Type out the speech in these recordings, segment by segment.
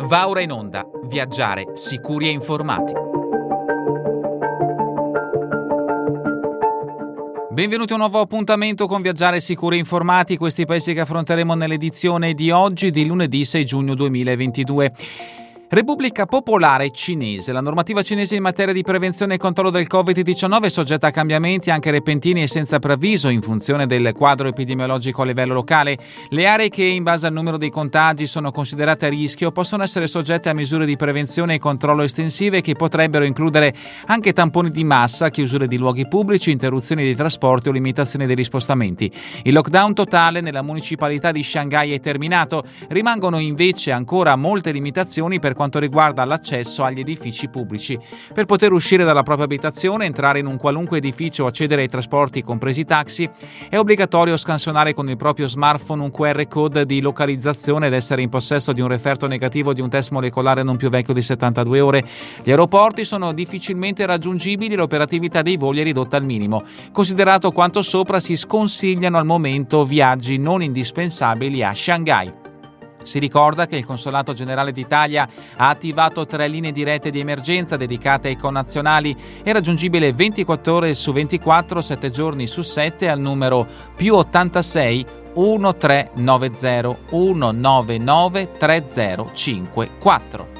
Va ora in onda Viaggiare sicuri e informati. Benvenuti a un nuovo appuntamento con Viaggiare sicuri e informati, questi paesi che affronteremo nell'edizione di oggi di lunedì 6 giugno 2022. Repubblica Popolare Cinese. La normativa cinese in materia di prevenzione e controllo del Covid-19 è soggetta a cambiamenti anche repentini e senza preavviso in funzione del quadro epidemiologico a livello locale. Le aree che in base al numero dei contagi sono considerate a rischio possono essere soggette a misure di prevenzione e controllo estensive che potrebbero includere anche tamponi di massa, chiusure di luoghi pubblici, interruzioni dei trasporti o limitazioni degli spostamenti. Il lockdown totale nella municipalità di Shanghai è terminato. Rimangono invece ancora molte limitazioni per quanto riguarda l'accesso agli edifici pubblici. Per poter uscire dalla propria abitazione, entrare in un qualunque edificio o accedere ai trasporti, compresi taxi, è obbligatorio scansionare con il proprio smartphone un QR code di localizzazione ed essere in possesso di un referto negativo di un test molecolare non più vecchio di 72 ore. Gli aeroporti sono difficilmente raggiungibili e l'operatività dei voli è ridotta al minimo. Considerato quanto sopra, si sconsigliano al momento viaggi non indispensabili a Shanghai. Si ricorda che il Consolato Generale d'Italia ha attivato 3 linee dirette di emergenza dedicate ai connazionali e raggiungibile 24 ore su 24, 7 giorni su 7 al numero +86 1390 199 3054.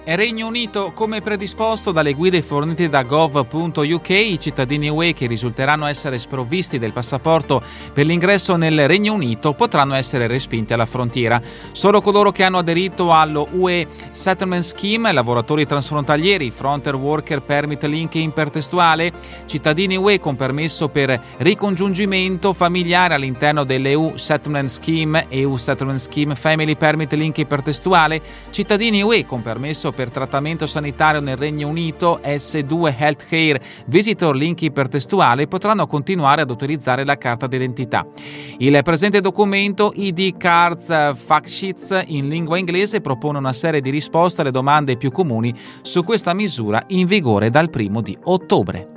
Regno Unito. Come predisposto dalle guide fornite da gov.uk, i cittadini UE che risulteranno essere sprovvisti del passaporto per l'ingresso nel Regno Unito potranno essere respinti alla frontiera. Solo coloro che hanno aderito allo UE Settlement Scheme, lavoratori transfrontalieri, Frontier Worker Permit Link ipertestuale, cittadini UE con permesso per ricongiungimento familiare all'interno dell'EU Settlement Scheme, EU Settlement Scheme Family Permit Link ipertestuale, cittadini UE con permesso per trattamento sanitario nel Regno Unito S2 Healthcare Visitor Link ipertestuale potranno continuare ad utilizzare la carta d'identità. Il presente documento ID Cards Fact Sheets in lingua inglese propone una serie di risposte alle domande più comuni su questa misura in vigore dal 1 di ottobre.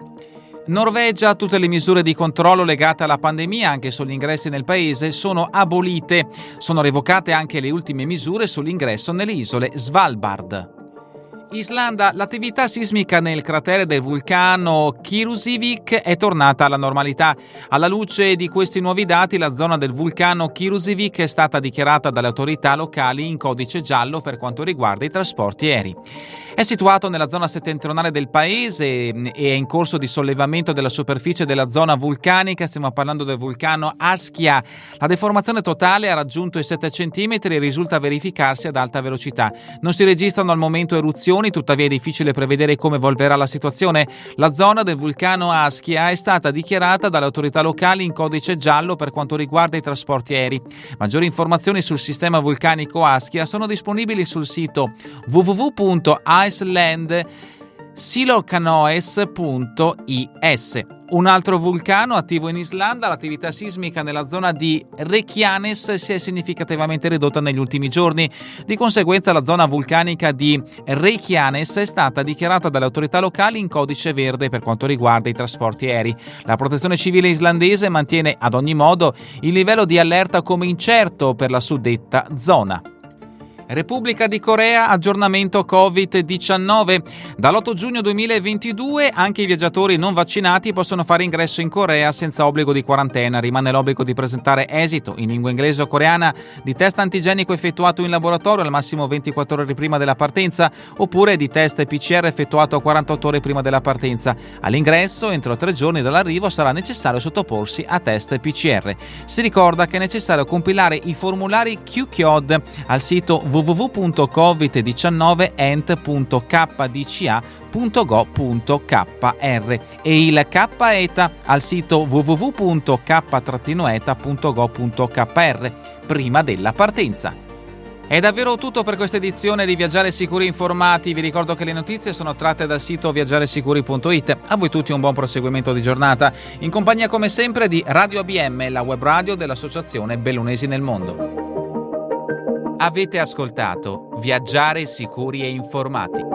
Norvegia. Tutte le misure di controllo legate alla pandemia anche sugli ingressi nel paese sono abolite. Sono revocate anche le ultime misure sull'ingresso nelle isole Svalbard. Islanda. L'attività sismica nel cratere del vulcano Kirusivik è tornata alla normalità. Alla luce di questi nuovi dati, la zona del vulcano Kirusivik è stata dichiarata dalle autorità locali in codice giallo per quanto riguarda i trasporti aerei. È situato nella zona settentrionale del paese e è in corso di sollevamento della superficie della zona vulcanica. Stiamo parlando del vulcano Askja. La deformazione totale ha raggiunto i 7 cm e risulta verificarsi ad alta velocità. Non si registrano al momento eruzioni, tuttavia è difficile prevedere come evolverà la situazione. La zona del vulcano Askja è stata dichiarata dalle autorità locali in codice giallo per quanto riguarda i trasporti aerei. Maggiori informazioni sul sistema vulcanico Askja sono disponibili sul sito www.icelandsilocanoes.is. Un altro vulcano attivo in Islanda. L'attività sismica nella zona di Reykjanes si è significativamente ridotta negli ultimi giorni. Di conseguenza la zona vulcanica di Reykjanes è stata dichiarata dalle autorità locali in codice verde per quanto riguarda i trasporti aerei. La protezione civile islandese mantiene ad ogni modo il livello di allerta come incerto per la suddetta zona. Repubblica di Corea, aggiornamento Covid-19. Dall'8 giugno 2022 anche i viaggiatori non vaccinati possono fare ingresso in Corea senza obbligo di quarantena. Rimane l'obbligo di presentare esito in lingua inglese o coreana di test antigenico effettuato in laboratorio al massimo 24 ore prima della partenza oppure di test PCR effettuato a 48 ore prima della partenza. All'ingresso, entro 3 giorni dall'arrivo, sarà necessario sottoporsi a test PCR. Si ricorda che è necessario compilare i formulari QCOD al sito www.covid19ent.kdca.go.kr e il K-ETA al sito www.k-eta.go.kr prima della partenza. È davvero tutto per questa edizione di Viaggiare Sicuri Informati. Vi ricordo che le notizie sono tratte dal sito viaggiaresicuri.it. A voi tutti un buon proseguimento di giornata, in compagnia come sempre di Radio ABM, la web radio dell'Associazione Bellunesi nel Mondo. Avete ascoltato Viaggiare Sicuri e Informati.